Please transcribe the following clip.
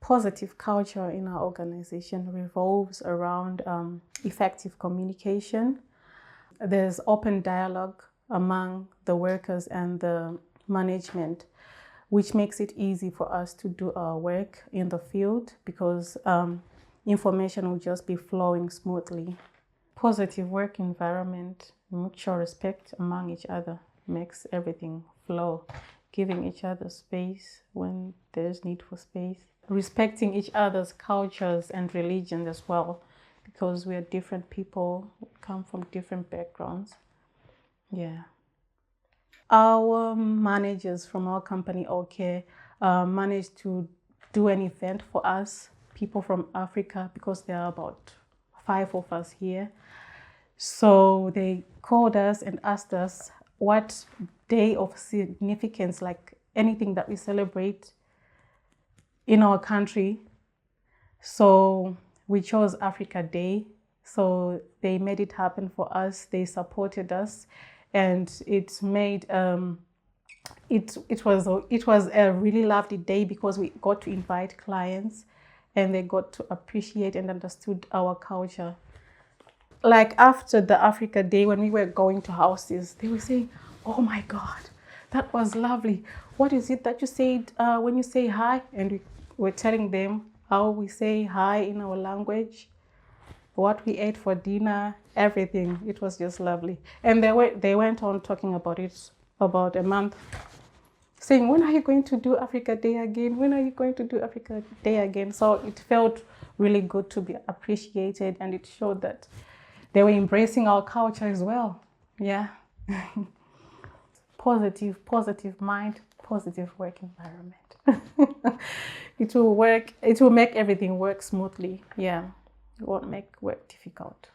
positive culture in our organization revolves around effective communication. There's open dialogue among the workers and the management, which makes it easy for us to do our work in the field because information will just be flowing smoothly. Positive work environment, mutual respect among each other makes everything flow. Giving each other space when there's need for space. Respecting each other's cultures and religions as well, because we are different people, we come from different backgrounds. Yeah. Our managers from our company, OK, managed to do an event for us, people from Africa, because there are about 5 of us here. So they called us and asked us what day of significance, like anything that we celebrate in our country. So we chose Africa Day. So they made it happen for us. They supported us, and it made it was a really lovely day because we got to invite clients, and they got to appreciate and understood our culture. Like after the Africa Day, when we were going to houses, they were saying, "Oh my God, that was lovely. What is it that you said when you say hi?" And we were telling them how we say hi in our language, what we ate for dinner, everything. It was just lovely. And they went on talking about it about a month, saying, "When are you going to do Africa Day again? When are you going to do Africa Day again?" So it felt really good to be appreciated, and it showed that they were embracing our culture as well. Yeah. Positive mind, positive work environment. It will make everything work smoothly. Yeah. It won't make work difficult.